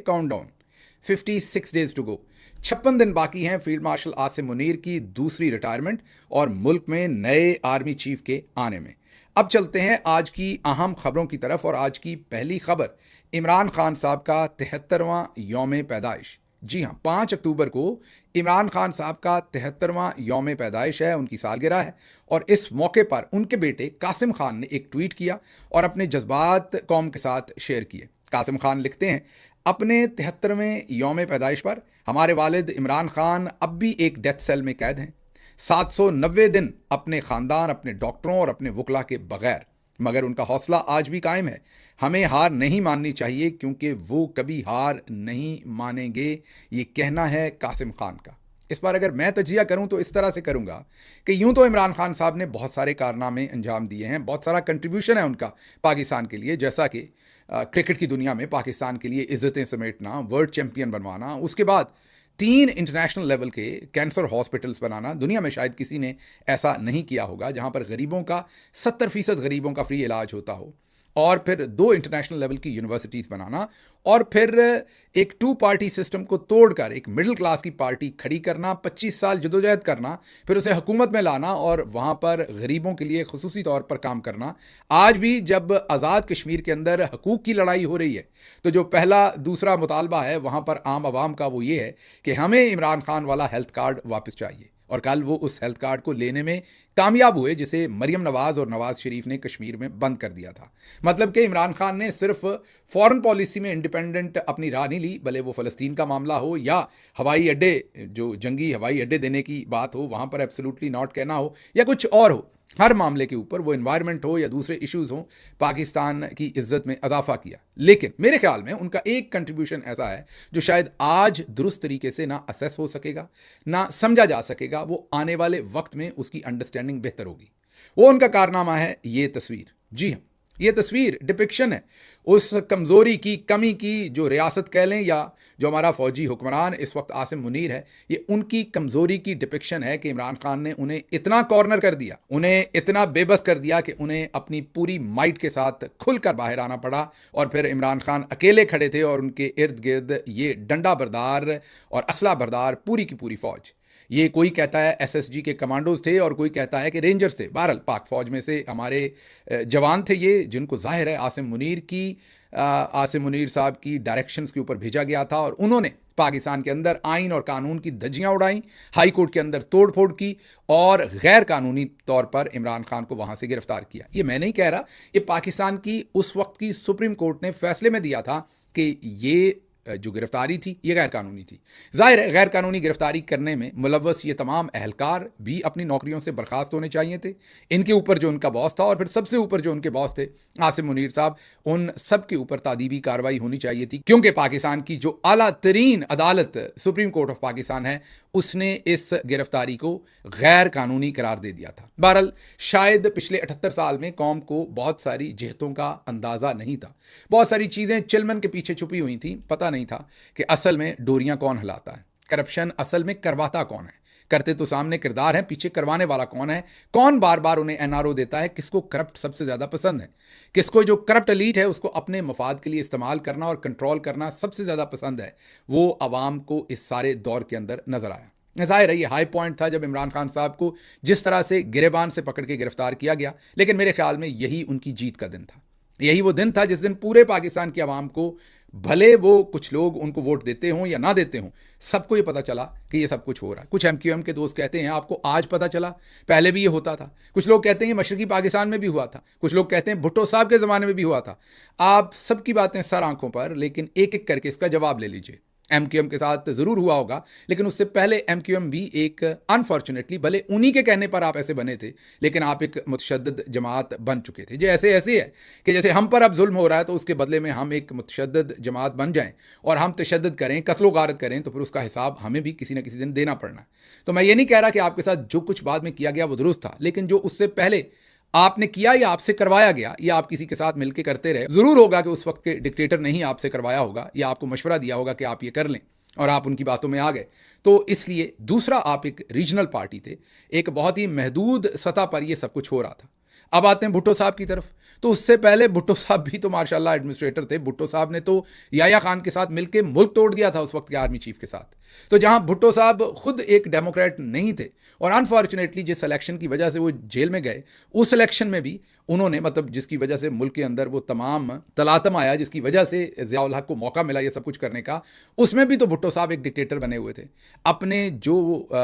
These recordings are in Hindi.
Countdown 56 days to go. 56 दिन बाकी हैं फील्ड मार्शल आसिम मुनीर की दूसरी रिटायरमेंट और मुल्क में नए आर्मी चीफ के आने में। अब चलते हैं आज की अहम खबरों की तरफ और आज की पहली खबर इमरान खान साहब का 73वां यौम पैदाइश। जी हाँ, 5 अक्टूबर को इमरान खान साहब का 73वां यौम पैदाइश है, उनकी सालगिरह है और इस मौके पर उनके बेटे कासिम खान ने एक ट्वीट किया और अपने जज्बात कौम के साथ शेयर किए। कासिम खान लिखते हैं, अपने 73वें यौम पैदाइश पर हमारे वालिद इमरान खान अब भी एक डेथ सेल में कैद हैं, 790 दिन अपने ख़ानदान, अपने डॉक्टरों और अपने वकला के बगैर, मगर उनका हौसला आज भी कायम है। हमें हार नहीं माननी चाहिए क्योंकि वो कभी हार नहीं मानेंगे, ये कहना है कासिम खान का। इस बार अगर मैं तजिया करूं तो इस तरह से करूंगा कि यूं तो इमरान खान साहब ने बहुत सारे कारनामे अंजाम दिए हैं, बहुत सारा कंट्रीब्यूशन है उनका पाकिस्तान के लिए, जैसा कि क्रिकेट की दुनिया में पाकिस्तान के लिए इज्जतें समेटना, वर्ल्ड चैंपियन बनवाना, उसके बाद 3 इंटरनेशनल लेवल के कैंसर हॉस्पिटल्स बनाना। दुनिया में शायद किसी ने ऐसा नहीं किया होगा जहां पर गरीबों का 70% गरीबों का फ्री इलाज होता हो, और फिर 2 इंटरनेशनल लेवल की यूनिवर्सिटीज़ बनाना, और फिर एक 2 पार्टी सिस्टम को तोड़कर एक मिडिल क्लास की पार्टी खड़ी करना, 25 साल जदोजहद करना, फिर उसे हुकूमत में लाना और वहाँ पर गरीबों के लिए खुसूसी तौर पर काम करना। आज भी जब आज़ाद कश्मीर के अंदर हकूक़ की लड़ाई हो रही है तो जो पहला दूसरा मुतालबा है वहाँ पर आम आवाम का वो ये है कि हमें इमरान खान वाला हेल्थ कार्ड वापस चाहिए, और कल वो उस हेल्थ कार्ड को लेने में कामयाब हुए जिसे मरियम नवाज़ और नवाज़ शरीफ ने कश्मीर में बंद कर दिया था। मतलब कि इमरान खान ने सिर्फ फॉरेन पॉलिसी में इंडिपेंडेंट अपनी राह नहीं ली, भले वो फ़लस्तीन का मामला हो या हवाई अड्डे, जो जंगी हवाई अड्डे देने की बात हो वहाँ पर एब्सोल्युटली नॉट कहना हो, या कुछ और हो, हर मामले के ऊपर, वो एनवायरनमेंट हो या दूसरे इश्यूज हो, पाकिस्तान की इज्जत में इजाफा किया। लेकिन मेरे ख्याल में उनका एक कंट्रीब्यूशन ऐसा है जो शायद आज दुरुस्त तरीके से ना असेस हो सकेगा, ना समझा जा सकेगा, वो आने वाले वक्त में उसकी अंडरस्टैंडिंग बेहतर होगी। वो उनका कारनामा है ये तस्वीर। जी हाँ, ये तस्वीर डिपिक्शन है उस कमज़ोरी की, कमी की, जो रियासत कह लें या जो हमारा फ़ौजी हुक्मरान इस वक्त आसिम मुनीर है, ये उनकी कमज़ोरी की डिपिक्शन है कि इमरान खान ने उन्हें इतना कॉर्नर कर दिया, उन्हें इतना बेबस कर दिया कि उन्हें अपनी पूरी माइट के साथ खुलकर बाहर आना पड़ा, और फिर इमरान खान अकेले खड़े थे और उनके इर्द गिर्द ये डंडा बरदार और असला बरदार पूरी की पूरी फ़ौज। ये कोई कहता है एसएसजी के कमांडोज थे और कोई कहता है कि रेंजर्स थे। बहरहाल पाक फौज में से हमारे जवान थे ये, जिनको जाहिर है आसिम मुनीर साहब की डायरेक्शंस के ऊपर भेजा गया था, और उन्होंने पाकिस्तान के अंदर आइन और कानून की धज्जियां उड़ाई, हाई कोर्ट के अंदर तोड़ फोड़ की और गैर कानूनी तौर पर इमरान खान को वहां से गिरफ्तार किया। ये मैं नहीं कह रहा, ये पाकिस्तान की उस वक्त की सुप्रीम कोर्ट ने फैसले में दिया था कि ये जो गिरफ्तारी थी ये गैर कानूनी थी। जाहिर है गैर कानूनी गिरफ्तारी करने में मुलव्वस ये तमाम अहलकार भी अपनी नौकरियों से बर्खास्त होने चाहिए थे। इनके ऊपर जो उनका बॉस था और फिर सबसे ऊपर जो उनके बॉस थे आसिम मुनीर साहब, उन सब के ऊपर तादीबी कार्रवाई होनी चाहिए थी, क्योंकि पाकिस्तान की जो आला तरीन अदालत सुप्रीम कोर्ट ऑफ पाकिस्तान है उसने इस गिरफ्तारी को गैर कानूनी करार दे दिया था। बहरहाल शायद पिछले 78 साल में कौम को बहुत सारी जिहतों का अंदाज़ा नहीं था, बहुत सारी चीज़ें चिलमन के पीछे छुपी हुई थी। पता नहीं था कि असल में डोरियां कौन हिलाता है, करप्शन असल में करवाता कौन है। करते तो सामने किरदार है, पीछे करवाने वाला कौन है, कौन बार बार उन्हें एनआरओ देता है, किसको करप्ट सबसे ज़्यादा पसंद है, किसको जो करप्ट एलीट है उसको अपने मफाद के लिए इस्तेमाल करना और कंट्रोल करना सबसे ज़्यादा पसंद है, वो आवाम को इस सारे दौर के अंदर नजर आया। जाहिर है ये हाई पॉइंट था जब इमरान खान साहब को जिस तरह से गिरेबान से पकड़ के गिरफ्तार किया गया, लेकिन मेरे ख्याल में यही उनकी जीत का दिन था। यही वो दिन था जिस दिन पूरे पाकिस्तान की आवाम को, भले वो कुछ लोग उनको वोट देते हों या ना देते हों, सबको ये पता चला कि ये सब कुछ हो रहा है। कुछ एमक्यूएम के दोस्त कहते हैं आपको आज पता चला, पहले भी ये होता था। कुछ लोग कहते हैं ये मशरकी पाकिस्तान में भी हुआ था, कुछ लोग कहते हैं भुट्टो साहब के ज़माने में भी हुआ था। आप सबकी बातें सर आंखों पर, लेकिन एक एक करके इसका जवाब ले लीजिए। एमक्यूएम के साथ ज़रूर हुआ होगा, लेकिन उससे पहले एमक्यूएम भी एक अनफॉर्चुनेटली, भले उन्हीं के कहने पर आप ऐसे बने थे, लेकिन आप एक मुतशद्दिद जमात बन चुके थे। जो ऐसे है कि जैसे हम पर अब जुल्म हो रहा है तो उसके बदले में हम एक मुतशद्दिद जमात बन जाएं और हम तशद्दुद करें, कत्लो गारत करें, तो फिर उसका हिसाब हमें भी किसी न किसी दिन देना पड़ना है। तो मैं ये नहीं कह रहा कि आपके साथ जो कुछ बाद में किया गया वो दुरुस्त था, लेकिन जो उससे पहले आपने किया या आपसे करवाया गया या आप किसी के साथ मिलकर करते रहे, जरूर होगा कि उस वक्त के डिक्टेटर ने ही आपसे करवाया होगा या आपको मशवरा दिया होगा कि आप ये कर लें और आप उनकी बातों में आ गए। तो इसलिए दूसरा, आप एक रीजनल पार्टी थे, एक बहुत ही महदूद सतह पर यह सब कुछ हो रहा था। अब आते हैं भुट्टो साहब की तरफ। तो उससे पहले भुट्टो साहब भी तो माशाल्लाह एडमिनिस्ट्रेटर थे। भुट्टो साहब ने तो याया खान के साथ मिलकर मुल्क तोड़ दिया था उस वक्त के आर्मी चीफ के साथ। तो जहां भुट्टो साहब खुद एक डेमोक्रेट नहीं थे और अनफॉर्चुनेटली जिस इलेक्शन की वजह से वो जेल में गए, उस इलेक्शन में भी उन्होंने, मतलब जिसकी वजह से मुल्क के अंदर वो तमाम तलातम आया, जिसकी वजह से ज़ियाउल हक को मौका मिला ये सब कुछ करने का, उसमें भी तो भुट्टो साहब एक डिक्टेटर बने हुए थे। अपने जो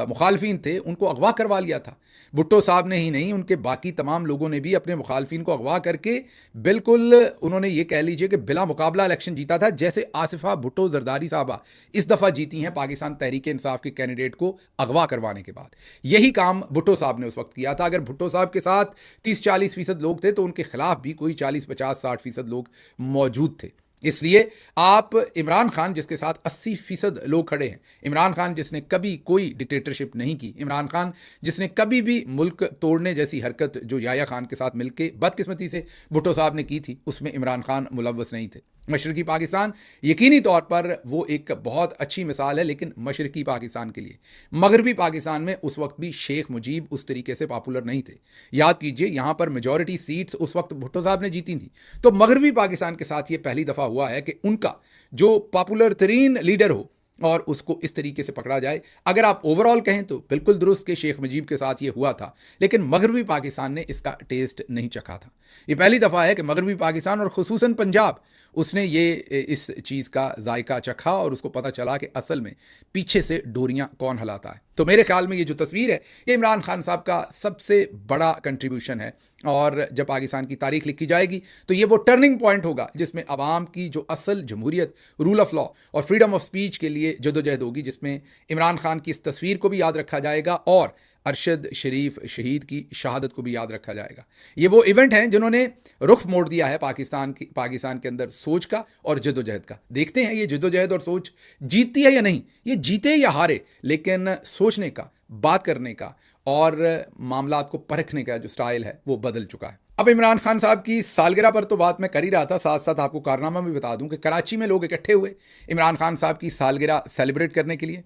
मुखालफिन थे उनको अगवा करवा लिया था। भुट्टो साहब ने ही नहीं, उनके बाकी तमाम लोगों ने भी अपने मुखालफिन को अगवा करके बिल्कुल उन्होंने ये कह लीजिए कि बिला मुकाबला इलेक्शन जीता था। जैसे आसिफा भुट्टो जरदारी साहबा इस दफ़ा जीती हैं पाकिस्तान तहरीक इंसाफ के कैंडिडेट को अगवा करवाने के बाद। यही काम भुट्टो साहब ने उस वक्त किया था। अगर भुट्टो साहब के साथ 30-40% लोग थे तो उनके खिलाफ भी कोई 40-50-60% लोग मौजूद थे। इसलिए आप इमरान खान जिसके साथ 80% लोग खड़े हैं, इमरान खान जिसने कभी कोई डिक्टेटरशिप नहीं की, इमरान खान जिसने कभी भी मुल्क तोड़ने जैसी हरकत जो याया खान के साथ मिलकर बदकिस्मती से भुट्टो साहब ने की थी, उसमें इमरान खान मुलव्वस नहीं थे। मशरकी पाकिस्तान यकीनी तौर पर वो एक बहुत अच्छी मिसाल है, लेकिन मशरकी पाकिस्तान के लिए मगरबी पाकिस्तान में उस वक्त भी शेख मुजीब उस तरीके से पॉपुलर नहीं थे। याद कीजिए यहाँ पर मेजॉरिटी सीट्स उस वक्त भुट्टो साहब ने जीती थी। तो मगरबी पाकिस्तान के साथ ये पहली दफ़ा हुआ है कि उनका जो पॉपुलर तरीन लीडर हो और उसको इस तरीके से पकड़ा जाए। अगर आप ओवरऑल कहें तो बिल्कुल दुरुस्त के शेख मुजीब के साथ ये हुआ था, लेकिन मगरबी पाकिस्तान ने इसका टेस्ट नहीं चखा था। ये पहली दफ़ा है कि मगरबी पाकिस्तान और खुसूसन पंजाब उसने ये इस चीज़ का जायका चखा और उसको पता चला कि असल में पीछे से डोरियां कौन हलाता है। तो मेरे ख्याल में ये जो तस्वीर है ये इमरान खान साहब का सबसे बड़ा कंट्रीब्यूशन है और जब पाकिस्तान की तारीख लिखी जाएगी तो ये वो टर्निंग पॉइंट होगा जिसमें अवाम की जो असल जमहूरियत, रूल ऑफ लॉ और फ्रीडम ऑफ स्पीच के लिए जदोजहद होगी, जिसमें इमरान खान की इस तस्वीर को भी याद रखा जाएगा और अरशद शरीफ शहीद की शहादत को भी याद रखा जाएगा। ये वो इवेंट हैं जिन्होंने रुख मोड़ दिया है पाकिस्तान के अंदर सोच का और जदोजहद का। देखते हैं ये जदोजहद और सोच जीतती है या नहीं, ये जीते या हारे, लेकिन सोचने का, बात करने का और मामलात को परखने का जो स्टाइल है वो बदल चुका है। अब इमरान खान साहब की सालगिरह पर तो बात मैं कर ही रहा था, साथ साथ आपको कारनामा भी बता दूं कि कराची में लोग इकट्ठे हुए इमरान खान साहब की सालगिरह सेलिब्रेट करने के लिए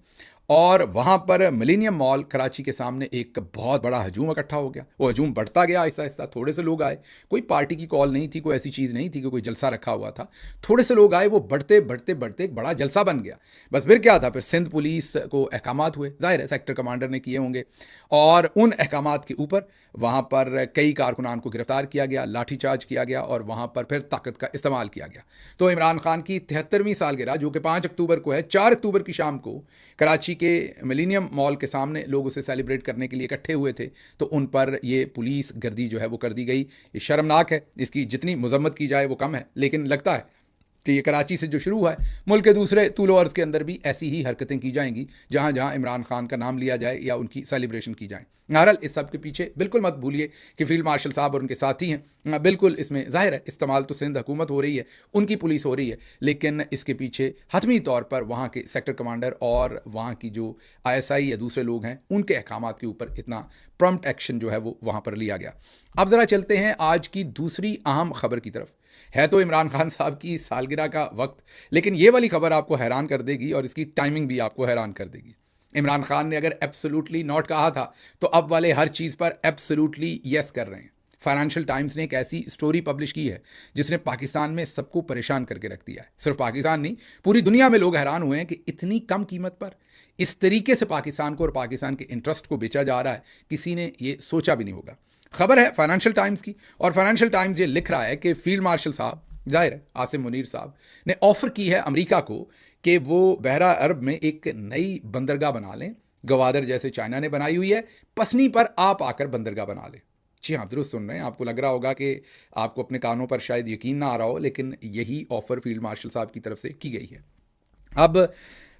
और वहाँ पर मिलेनियम मॉल कराची के सामने एक बहुत बड़ा हजूम इकट्ठा हो गया। वो हजूम बढ़ता गया आहिस्ता आहिस्ता, थोड़े से लोग आए, कोई पार्टी की कॉल नहीं थी, कोई ऐसी चीज़ नहीं थी कि कोई जलसा रखा हुआ था। थोड़े से लोग आए, वो बढ़ते बढ़ते बढ़ते एक बड़ा जलसा बन गया। बस फिर क्या था, फिर सिंध पुलिस को अहकामात हुए, जाहिर है सेक्टर कमांडर ने किए होंगे, और उन अहकामात के ऊपर वहाँ पर कई कारकुनान को गिरफ्तार किया गया, लाठीचार्ज किया गया और वहाँ पर फिर ताकत का इस्तेमाल किया गया। तो इमरान खान की 73वीं सालगिरह जो कि 5 अक्टूबर को है, 4 अक्टूबर की शाम को कराची के मिलेनियम मॉल के सामने लोग उसे सेलिब्रेट करने के लिए इकट्ठे हुए थे, तो उन पर ये पुलिस गर्दी जो है वो कर दी गई। ये शर्मनाक है, इसकी जितनी मजम्मत की जाए वो कम है, लेकिन लगता है कि ये कराची से जो शुरू हुआ है, मुल्क के दूसरे तूलो अर्ज़ के अंदर भी ऐसी ही हरकतें की जाएंगी जहाँ जहाँ इमरान खान का नाम लिया जाए या उनकी सेलिब्रेशन की जाए। बहरहाल इस सब के पीछे बिल्कुल मत भूलिए कि फील्ड मार्शल साहब और उनके साथी हैं। बिल्कुल इसमें जाहिर है इस्तेमाल तो सिंध हुकूमत हो रही है, उनकी पुलिस हो रही है, लेकिन इसके पीछे हतमी तौर पर वहाँ के सेक्टर कमांडर और वहाँ की जो ISI या दूसरे लोग हैं उनके अहकामात के ऊपर इतना प्रॉम्प्ट एक्शन जो है वो वहाँ पर लिया गया। अब ज़रा चलते हैं आज की दूसरी अहम खबर की तरफ। है तो इमरान खान साहब की सालगिरह का वक्त, लेकिन ये वाली खबर आपको हैरान कर देगी और इसकी टाइमिंग भी आपको हैरान कर देगी। इमरान खान ने अगर एब्सोल्युटली नॉट कहा था तो अब वाले हर चीज़ पर एब्सोल्युटली यस कर रहे हैं। फाइनेंशियल टाइम्स ने एक ऐसी स्टोरी पब्लिश की है जिसने पाकिस्तान में सबको परेशान करके रख दिया है। सिर्फ पाकिस्तान नहीं, पूरी दुनिया में लोग हैरान हुए हैं कि इतनी कम कीमत पर इस तरीके से पाकिस्तान को और पाकिस्तान के इंटरेस्ट को बेचा जा रहा है, किसी ने ये सोचा भी नहीं होगा। खबर है फाइनेंशियल टाइम्स की और फाइनेंशियल टाइम्स ये लिख रहा है कि फील्ड मार्शल साहब, जाहिर है आसिम मुनीर साहब, ने ऑफर की है अमेरिका को कि वो बहरा अरब में एक नई बंदरगाह बना लें, गवादर जैसे चाइना ने बनाई हुई है, पसनी पर आप आकर बंदरगाह बना लें। जी हाँ, दुरुस्त सुन रहे हैं। आपको लग रहा होगा कि आपको अपने कानों पर शायद यकीन ना आ रहा हो, लेकिन यही ऑफर फील्ड मार्शल साहब की तरफ से की गई है। अब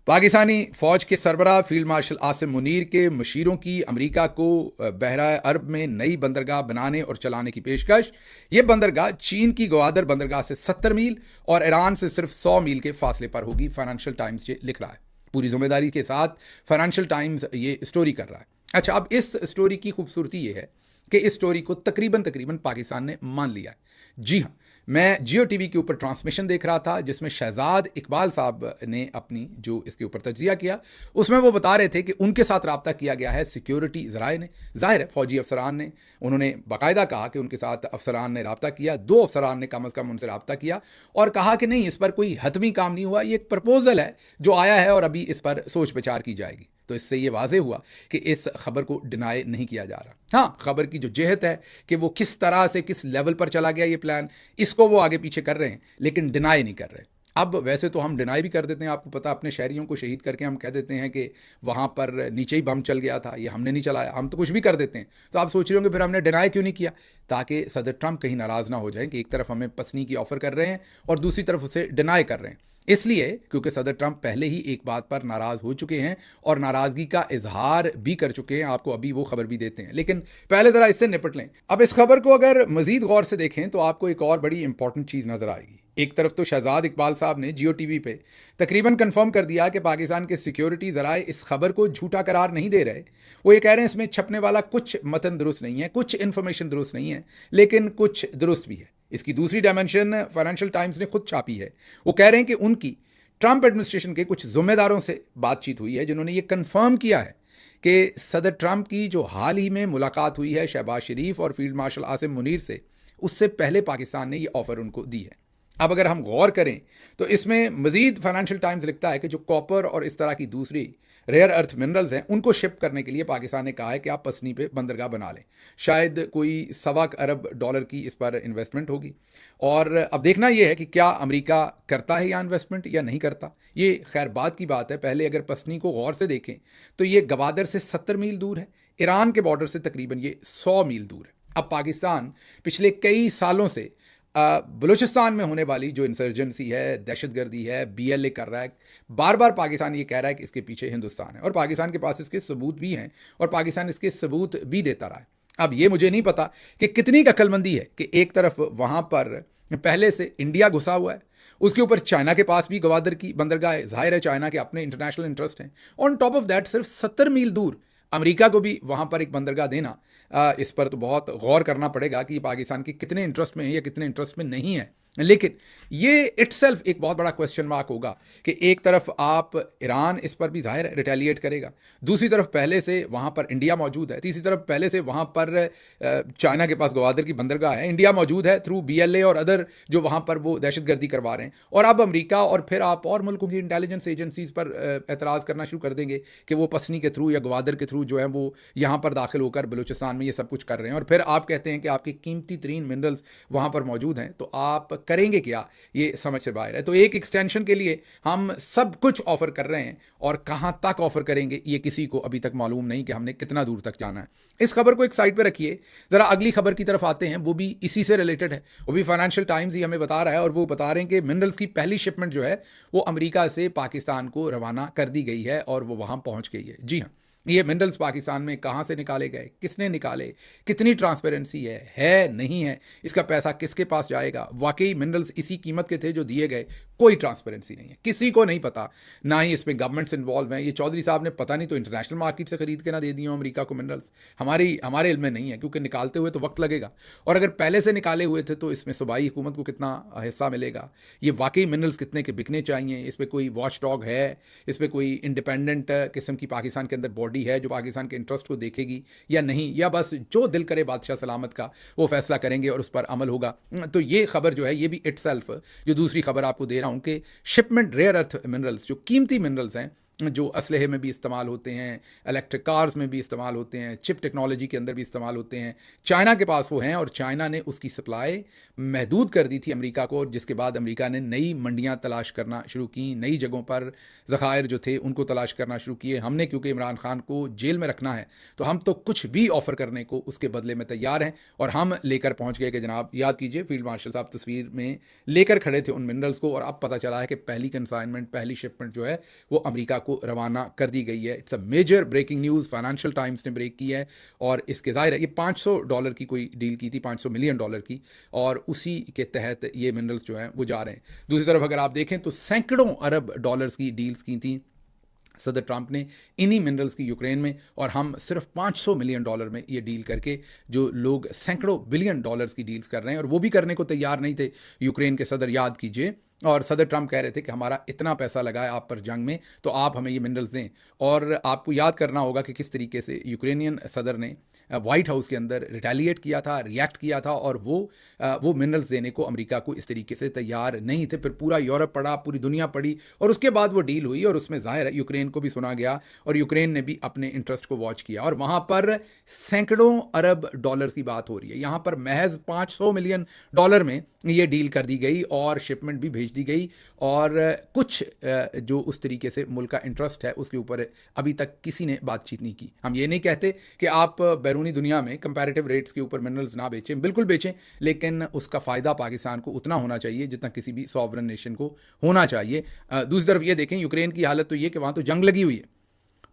पाकिस्तानी फ़ौज के सरबराह फील्ड मार्शल आसिम मुनीर के मशीरों की अमेरिका को बहरा अरब में नई बंदरगाह बनाने और चलाने की पेशकश। ये बंदरगाह चीन की ग्वादर बंदरगाह से 70 मील और ईरान से सिर्फ 100 मील के फासले पर होगी। फाइनेंशियल टाइम्स ये लिख रहा है, पूरी जिम्मेदारी के साथ फाइनेंशियल टाइम्स ये स्टोरी कर रहा है। अच्छा, अब इस स्टोरी की खूबसूरती ये है कि इस स्टोरी को तकरीबन पाकिस्तान ने मान लिया है। जी हाँ, मैं जियो टीवी के ऊपर ट्रांसमिशन देख रहा था जिसमें शहजाद इकबाल साहब ने अपनी जो इसके ऊपर तज्जिया किया, उसमें वो बता रहे थे कि उनके साथ रब्ता किया गया है सिक्योरिटी ज़राए ने, ज़ाहिर है फौजी अफसरान ने, उन्होंने बाकायदा कहा कि उनके साथ अफसरान ने रब्ता किया, 2 अफसरान ने कम अज़ कम उनसे रब्ता किया और कहा कि नहीं, इस पर कोई हतमी काम नहीं हुआ, ये एक प्रपोजल है जो आया है और अभी इस पर सोच विचार की जाएगी। तो इससे ये वाज़े हुआ कि इस खबर को डिनाई नहीं किया जा रहा। हाँ, खबर की जो जेहत है कि वो किस तरह से किस लेवल पर चला गया ये प्लान, इसको वो आगे पीछे कर रहे हैं, लेकिन डिनाई नहीं कर रहे। अब वैसे तो हम डिनाई भी कर देते हैं, आपको पता, अपने शहरियों को शहीद करके हम कह देते हैं कि वहाँ पर नीचे ही बम चल गया था, ये हमने नहीं चलाया, हम तो कुछ भी कर देते हैं। तो आप सोच रहे होंगे फिर हमने डिनाई क्यों नहीं किया, ताकि सदर ट्रंप कहीं नाराज़ ना हो जाए कि एक तरफ हमें पसनी की ऑफ़र कर रहे हैं और दूसरी तरफ उसे डिनाई कर रहे हैं। इसलिए क्योंकि सदर ट्रंप पहले ही एक बात पर नाराज़ हो चुके हैं और नाराज़गी का इजहार भी कर चुके हैं, आपको अभी वो खबर भी देते हैं, लेकिन पहले ज़रा इससे निपट लें। अब इस खबर को अगर मज़ीद गौर से देखें तो आपको एक और बड़ी इंपॉर्टेंट चीज़ नज़र आएगी। एक तरफ तो शहजाद इकबाल साहब ने जियो टीवी पे तकरीबन कंफर्म कर दिया कि पाकिस्तान के सिक्योरिटी ज़राए इस खबर को झूठा करार नहीं दे रहे। वो ये कह रहे हैं इसमें छपने वाला कुछ मतन दुरुस्त नहीं है, कुछ इन्फॉर्मेशन दुरुस्त नहीं है, लेकिन कुछ दुरुस्त भी है। इसकी दूसरी डायमेंशन फाइनेंशियल टाइम्स ने खुद छापी है। वो कह रहे हैं कि उनकी ट्रंप एडमिनिस्ट्रेशन के कुछ जिम्मेदारों से बातचीत हुई है जिन्होंने ये कंफर्म किया है कि सदर ट्रंप की जो हाल ही में मुलाकात हुई है शहबाज शरीफ और फील्ड मार्शल आसिम मुनीर से, उससे पहले पाकिस्तान ने ये ऑफ़र उनको दी है। अब अगर हम गौर करें तो इसमें मजीद फाइनेंशियल टाइम्स लिखता है कि जो कॉपर और इस तरह की दूसरी रेयर अर्थ मिनरल्स हैं उनको शिप करने के लिए पाकिस्तान ने कहा है कि आप पसनी पे बंदरगाह बना लें। शायद कोई $1.25 की इस पर इन्वेस्टमेंट होगी और अब देखना यह है कि क्या अमेरिका करता है या इन्वेस्टमेंट या नहीं करता। ये खैर बात की बात है। पहले अगर पसनी को गौर से देखें तो ये गवादर से 70 मील दूर है, ईरान के बॉर्डर से तकरीबन ये 100 मील दूर है। अब पाकिस्तान पिछले कई सालों से बलूचिस्तान में होने वाली जो इंसर्जेंसी है, दहशतगर्दी है, BLA कर रहा है, बार बार पाकिस्तान ये कह रहा है कि इसके पीछे हिंदुस्तान है और पाकिस्तान के पास इसके सबूत भी हैं और पाकिस्तान इसके सबूत भी देता रहा है। अब ये मुझे नहीं पता कि कितनी अक्लमंदी है कि एक तरफ वहाँ पर पहले से इंडिया घुसा हुआ है, उसके ऊपर चाइना के पास भी गवादर की बंदरगाह है, जाहिर है चाइना के अपने इंटरनेशनल इंटरेस्ट हैं, ऑन टॉप ऑफ दैट सिर्फ 70 मील दूर अमेरिका को भी वहाँ पर एक बंदरगाह देना, इस पर तो बहुत गौर करना पड़ेगा कि पाकिस्तान के कितने इंटरेस्ट में है या कितने इंटरेस्ट में नहीं है। लेकिन ये इटसेल्फ एक बहुत बड़ा क्वेश्चन मार्क होगा कि एक तरफ आप ईरान इस पर भी जाहिर रिटेलिएट करेगा, दूसरी तरफ पहले से वहाँ पर इंडिया मौजूद है, तीसरी तरफ पहले से वहाँ पर चाइना के पास गवादर की बंदरगाह है, इंडिया मौजूद है थ्रू BLA और अदर जो वहाँ पर वो दहशतगर्दी करवा रहे हैं, और अब अमेरिका और फिर आप और मुल्कों की इंटेलिजेंस एजेंसीज पर एतराज़ करना शुरू कर देंगे कि वो पसनी के थ्रू या गवादर के थ्रू जो है वो यहाँ पर दाखिल होकर बलूचिस्तान में ये सब कुछ कर रहे हैं, और फिर आप कहते हैं कि आपकी कीमती तरीन मिनरल्स वहाँ पर मौजूद हैं, तो आप करेंगे क्या, ये समझ से बाहर है। तो एक एक्सटेंशन के लिए हम सब कुछ ऑफर कर रहे हैं और कहां तक ऑफर करेंगे ये किसी को अभी तक मालूम नहीं कि हमने कितना दूर तक जाना है। इस खबर को एक साइड पे रखिए, जरा अगली खबर की तरफ आते हैं, वो भी इसी से रिलेटेड है, वो भी फाइनेंशियल टाइम्स ही हमें बता रहा है और वो बता रहे हैं कि मिनरल्स की पहली शिपमेंट जो है वो अमेरिका से पाकिस्तान को रवाना कर दी गई है और वो वहां पहुंच गई है। जी हाँ, ये मिनरल्स पाकिस्तान में कहाँ से निकाले गए, किसने निकाले, कितनी ट्रांसपेरेंसी है नहीं है, इसका पैसा किसके पास जाएगा, वाकई मिनरल्स इसी कीमत के थे जो दिए गए, कोई ट्रांसपेरेंसी नहीं है, किसी को नहीं पता, ना ही इसमें गवर्नमेंट्स इन्वॉल्व हैं। ये चौधरी साहब ने पता नहीं तो इंटरनेशनल मार्केट से खरीद के ना दे दिए हो अमेरिका को मिनरल्स, हमारे इल्म में नहीं है, क्योंकि निकालते हुए तो वक्त लगेगा, और अगर पहले से निकाले हुए थे तो इसमें सूबाई हुकूमत को कितना हिस्सा मिलेगा, ये वाकई मिनरल्स कितने के बिकने चाहिए, इस पर कोई वॉच डॉग है, इस पर कोई इंडिपेंडेंट किस्म की पाकिस्तान के अंदर बॉडी है जो पाकिस्तान के इंटरेस्ट को देखेगी या नहीं, या बस जो दिल करे बादशाह सलामत का वो फैसला करेंगे और उस पर अमल होगा। तो ये खबर जो है ये भी इटसेल्फ, जो दूसरी खबर आपको दे रहा हूँ कि शिपमेंट रेयर अर्थ मिनरल्स, जो कीमती मिनरल्स हैं, जो असलहे में भी इस्तेमाल होते हैं, इलेक्ट्रिक कार्स में भी इस्तेमाल होते हैं, चिप टेक्नोलॉजी के अंदर भी इस्तेमाल होते हैं, चाइना के पास वो हैं, और चाइना ने उसकी सप्लाई महदूद कर दी थी अमेरिका को, जिसके बाद अमेरिका ने नई मंडियां तलाश करना शुरू की, नई जगहों पर ज़खायर जो थे उनको तलाश करना शुरू किए। हमने क्योंकि इमरान खान को जेल में रखना है तो हम तो कुछ भी ऑफ़र करने को उसके बदले में तैयार हैं, और हम लेकर पहुँच गए कि जनाब याद कीजिए फील्ड मार्शल साहब तस्वीर में लेकर खड़े थे उन मिनरल्स को, और अब पता चला है कि पहली कंसाइनमेंट, पहली शिपमेंट जो है वो अमेरिका को रवाना कर दी गई है। It's a major breaking news, Financial Times ने ब्रेक की है, और इसके ज़ाहिर है ये $500 की कोई डील की थी, $500 मिलियन की, और उसी के तहत ये मिनरल्स जो हैं वो जा रहे हैं। दूसरी तरफ अगर आप देखें तो सैकड़ों अरब डॉलर्स की डील्स की थी सदर ट्रंप ने इन्हीं मिनरल्स की यूक्रेन में, और हम सिर्फ $500 मिलियन में ये डील करके, जो लोग सैकड़ों बिलियन डॉलर्स की डील्स कर रहे हैं और वो भी करने को तैयार नहीं थे यूक्रेन के सदर, याद कीजिए। और सदर ट्रंप कह रहे थे कि हमारा इतना पैसा लगा है आप पर जंग में, तो आप हमें ये मिनरल्स दें। और आपको याद करना होगा कि किस तरीके से यूक्रेनियन सदर ने वाइट हाउस के अंदर रिटेलिएट किया था, रिएक्ट किया था, और वो मिनरल्स देने को अमेरिका को इस तरीके से तैयार नहीं थे। फिर पूरा यूरोप पड़ा, पूरी दुनिया पड़ी, और उसके बाद वो डील हुई, और उसमें जाहिर है यूक्रेन को भी सुना गया और यूक्रेन ने भी अपने इंटरेस्ट को वॉच किया, और वहाँ पर सैकड़ों अरब डॉलर्स की बात हो रही है। यहाँ पर महज $500 मिलियन में ये डील कर दी गई और शिपमेंट भी भेज दी गई, और कुछ जो उस तरीके से मुल्क का इंटरेस्ट है उसके ऊपर अभी तक किसी ने बातचीत नहीं की। हम ये नहीं कहते कि आप बैरूनी दुनिया में कंपैरेटिव रेट्स के ऊपर मिनरल्स ना बेचें, बिल्कुल बेचें, लेकिन उसका फ़ायदा पाकिस्तान को उतना होना चाहिए जितना किसी भी सॉवरन नेशन को होना चाहिए। दूसरी तरफ ये देखें, यूक्रेन की हालत तो ये कि वहाँ तो जंग लगी हुई है,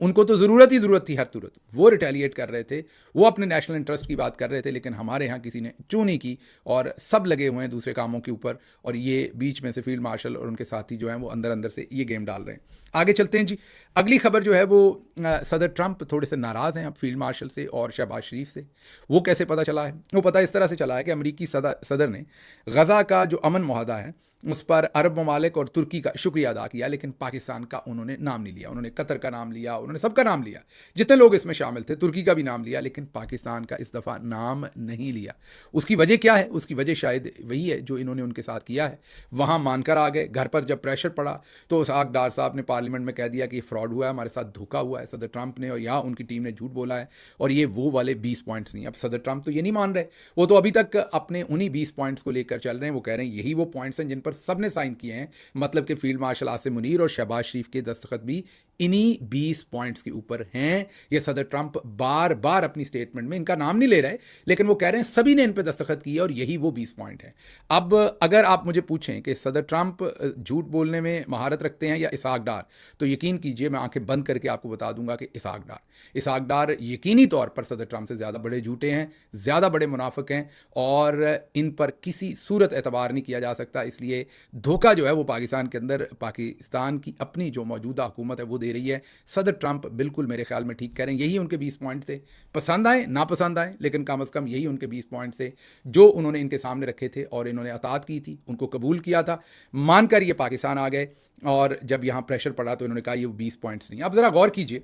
उनको तो ज़रूरत ही ज़रूरत थी हर सूरत, वो रिटेलिएट कर रहे थे, वो अपने नेशनल इंटरेस्ट की बात कर रहे थे, लेकिन हमारे यहाँ किसी ने चू नहीं की, और सब लगे हुए हैं दूसरे कामों के ऊपर, और ये बीच में से फील्ड मार्शल और उनके साथी जो हैं वो अंदर अंदर से ये गेम डाल रहे हैं। आगे चलते हैं जी। अगली खबर जो है वो सदर ट्रंप थोड़े से नाराज़ हैं अब फील्ड मार्शल से और शहबाज शरीफ से। वो कैसे पता चला है? वो पता इस तरह से चला है कि अमरीकी सदर ने गज़ा का जो अमन मुआहदा है उस पर अरब ममालिक और तुर्की का शुक्रिया अदा किया, लेकिन पाकिस्तान का उन्होंने नाम नहीं लिया। उन्होंने कतर का नाम लिया, उन्होंने सबका नाम लिया, जितने लोग इसमें शामिल थे, तुर्की का भी नाम लिया, लेकिन पाकिस्तान का इस दफ़ा नाम नहीं लिया। उसकी वजह क्या है? उसकी वजह शायद वही है जो इन्होंने उनके साथ किया है। वहाँ मानकर आ गए, घर पर जब प्रेशर पड़ा तो इसहाक डार साहब ने पार्लियामेंट में कह दिया कि ये फ्रॉड हुआ है, हमारे साथ धोखा हुआ है सदर ट्रंप ने, और यहाँ उनकी टीम ने झूठ बोला है, और ये वो वाले 20 पॉइंट्स नहीं। अब सदर ट्रंप तो ये नहीं मान रहे, वो तो अभी तक अपने उन्हीं 20 पॉइंट्स को लेकर चल रहे हैं। वो कह रहे हैं यही वो पॉइंट्स हैं जिन पर सब ने साइन किए हैं, मतलब कि फील्ड मार्शल आसिम मुनीर और शहबाज शरीफ के दस्तखत भी इन्हीं 20 पॉइंट्स के ऊपर हैं। ये सदर ट्रंप बार बार अपनी स्टेटमेंट में इनका नाम नहीं ले रहे, लेकिन वो कह रहे हैं सभी ने इन पे दस्तखत किए और यही वो 20 पॉइंट है। अब अगर आप मुझे पूछें कि सदर ट्रंप झूठ बोलने में महारत रखते हैं या इसहाक डार, तो यकीन कीजिए मैं आंखें बंद करके आपको बता दूंगा कि इसहाक डार यकीनी तौर पर सदर ट्रंप से ज़्यादा बड़े झूठे हैं, ज़्यादा बड़े मुनाफिक हैं, और इन पर किसी सूरत एतबार नहीं किया जा सकता। इसलिए धोखा जो है वो पाकिस्तान के अंदर पाकिस्तान की अपनी जो मौजूदा हुकूमत है वो दे रही है। सदर ट्रंप बिल्कुल मेरे ख्याल में ठीक कह रहे हैं, यही उनके 20 पॉइंट थे, पसंद आए ना पसंद आए, लेकिन कम अज़ कम यही उनके 20 पॉइंट थे जो उन्होंने इनके सामने रखे थे, और इन्होंने अतात की थी, उनको कबूल किया था, मानकर ये पाकिस्तान आ गए, और जब यहाँ प्रेशर पड़ा तो इन्होंने कहा ये 20 पॉइंट्स नहीं। अब ज़रा गौर कीजिए,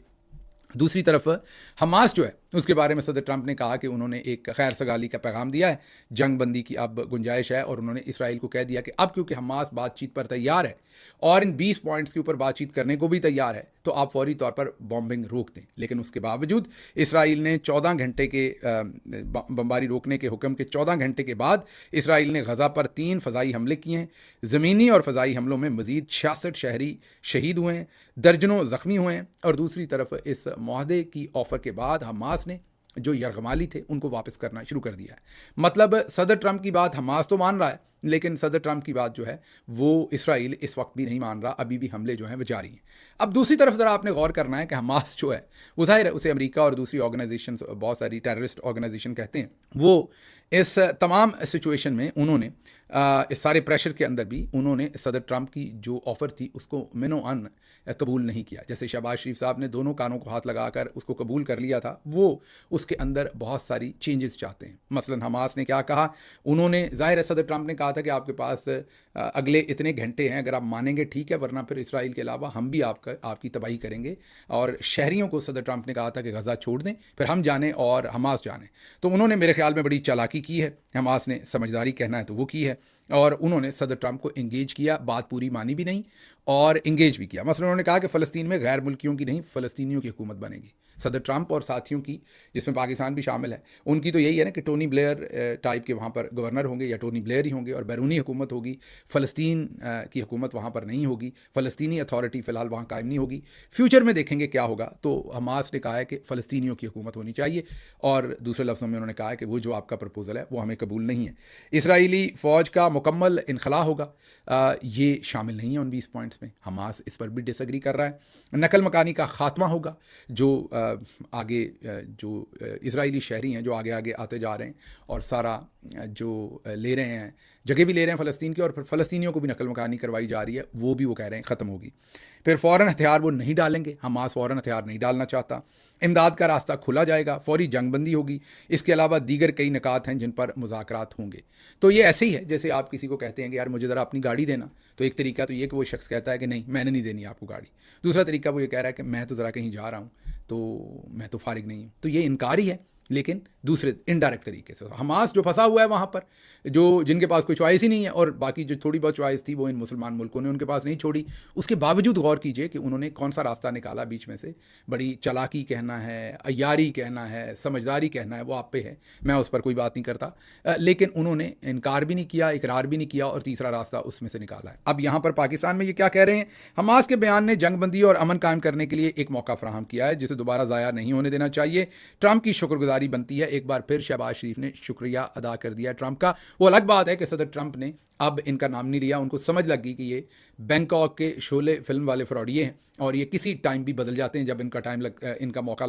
दूसरी तरफ हमास जो है उसके बारे में सदर ट्रंप ने कहा कि उन्होंने एक खैर सगाली का पैगाम दिया है, जंग बंदी की अब गुंजाइश है, और उन्होंने इसराइल को कह दिया कि अब क्योंकि हमास बातचीत पर तैयार है और इन 20 पॉइंट्स के ऊपर बातचीत करने को भी तैयार है, तो आप फौरी तौर पर बॉम्बिंग रोक दें। लेकिन उसके बावजूद इसराइल ने 14 घंटे के बमबारी रोकने के हुक्म के 14 घंटे के बाद इसराइल ने गज़ा पर 3 फ़ज़ाई हमले किए हैं। ज़मीनी और फ़ज़ाई हमलों में मज़ीद 66 शहरी शहीद हुए हैं, दर्जनों ज़ख्मी हुए हैं, और दूसरी तरफ इस मुआहदे की ऑफ़र के बाद हमास ने जो यरगमाली थे उनको वापस करना शुरू कर दिया है। मतलब सदर ट्रंप की बात हमास तो मान रहा है, लेकिन सदर ट्रंप की बात जो है वो इसराइल इस वक्त भी नहीं मान रहा, अभी भी हमले जो हैं वो जारी हैं। अब दूसरी तरफ ज़रा आपने गौर करना है कि हमास जो है वो ज़ाहिर है उसे अमेरिका और दूसरी ऑर्गेनाइजेशन, बहुत सारी टेररिस्ट ऑर्गेनाइजेशन कहते हैं, वो इस तमाम सिचुएशन में उन्होंने इस सारे प्रेशर के अंदर भी उन्होंने सदर ट्रंप की जो ऑफ़र थी उसको मिनो अन कबूल नहीं किया। जैसे शहबाज शरीफ साहब ने दोनों कानों को हाथ लगाकर उसको कबूल कर लिया था, वो उसके अंदर बहुत सारी चेंजेस चाहते हैं। मसलन हमास ने क्या कहा, उन्होंने, जाहिर है सदर ट्रंप ने कहा था कि आपके पास अगले इतने घंटे हैं, अगर आप मानेंगे ठीक है, वरना फिर इसराइल के अलावा हम भी आपकी तबाही करेंगे। और शहरियों को सदर ट्रंप ने कहा था कि गज़ा छोड़ दें, फिर हम जाने और हमास जाने। तो उन्होंने मेरे ख्याल में बड़ी चालाकी की है, हमास ने समझदारी कहना है तो वो की है, और उन्होंने सदर ट्रंप को इंगेज किया, बात पूरी मानी भी नहीं और इंगेज भी किया। मसलन उन्होंने कहा कि फ़लस्तीन में गैर मुल्कियों की नहीं, फ़लस्तीनियों की हुकूमत बनेगी। सदर ट्रंप और साथियों की, जिसमें पाकिस्तान भी शामिल है, उनकी तो यही है ना कि टोनी ब्लेयर टाइप के वहाँ पर गवर्नर होंगे या टोनी ब्लेयर ही होंगे, और बैरूनी हुकूमत होगी, फ़लस्तीन की हुकूमत वहाँ पर नहीं होगी, फ़लस्तीनी अथॉरिटी फ़िलहाल वहाँ कायम नहीं होगी। फ्यूचर में देखेंगे क्या होगा। तो हमास ने कहा है कि फ़लस्तीनियों की हुकूमत होनी चाहिए, और दूसरे लफ्ज़ों में उन्होंने कहा है कि वो जो आपका प्रपोज़ल है वो हमें कबूल नहीं है। इसराइली फ़ौज का मुकम्मल इनखला होगा, ये शामिल नहीं है उन 20 पॉइंट्स में। हमास इस पर भी डिसएग्री कर रहा है। नकल मकानी का ख़ात्मा होगा, जो आगे जो इजरायली शहरी हैं जो आगे आगे आते जा रहे हैं और सारा जो ले रहे हैं, जगह भी ले रहे हैं फ़लस्तीन की, और फिर फ़लस्तीनियों को भी नकल मकानी करवाई जा रही है, वो भी वो कह रहे हैं ख़त्म होगी। फिर फ़ौरन हथियार वो नहीं डालेंगे, हमास फ़ौरन हथियार नहीं डालना चाहता। इमदाद का रास्ता खुला जाएगा, फौरी जंगबंदी होगी। इसके अलावा दीगर कई निकात हैं जिन पर मुज़ाकरात होंगे। तो ये ऐसे ही है जैसे आप किसी को कहते हैं कि यार मुझे ज़रा अपनी गाड़ी देना, तो एक तरीका तो ये कि वो शख्स कहता है कि नहीं मैंने नहीं देनी आपको गाड़ी। दूसरा तरीका वो ये कह रहा है कि मैं तो ज़रा कहीं जा रहा हूँ, तो मैं तो फारिग नहीं हूँ। तो ये इनकार ही है, लेकिन दूसरे इनडायरेक्ट तरीके से। हमास जो फंसा हुआ है वहाँ पर, जो जिनके पास कोई चॉइस ही नहीं है, और बाकी जो थोड़ी बहुत चॉइस थी वो इन मुसलमान मुल्कों ने उनके पास नहीं छोड़ी। उसके बावजूद गौर कीजिए कि उन्होंने कौन सा रास्ता निकाला बीच में से। बड़ी चालाकी कहना है, अय्यारी कहना है, समझदारी कहना है, वो आप पे है, मैं उस पर कोई बात नहीं करता। लेकिन उन्होंने इनकार भी नहीं किया, इकरार भी नहीं किया, और तीसरा रास्ता उसमें से निकाला है। अब यहाँ पर पाकिस्तान में ये क्या कह रहे हैं, हमास के बयान ने जंगबंदी और अमन कायम करने के लिए एक मौका फराहम किया है जिसे दोबारा ज़ाया नहीं होने देना चाहिए। ट्रंप की शुक्रगुजारी बनती है। एक बार फिर शहबाज शरीफ ने शुक्रिया अदा कर दिया ट्रंप का। वो अलग बात है कि सदर ट्रंप ने अब इनका नाम नहीं लिया, उनको समझ लग गई कि ये बैंकॉक के शोले फिल्म वाले फ्रॉडिये हैं, और ये किसी टाइम भी बदल जाते हैं जब इनका मौका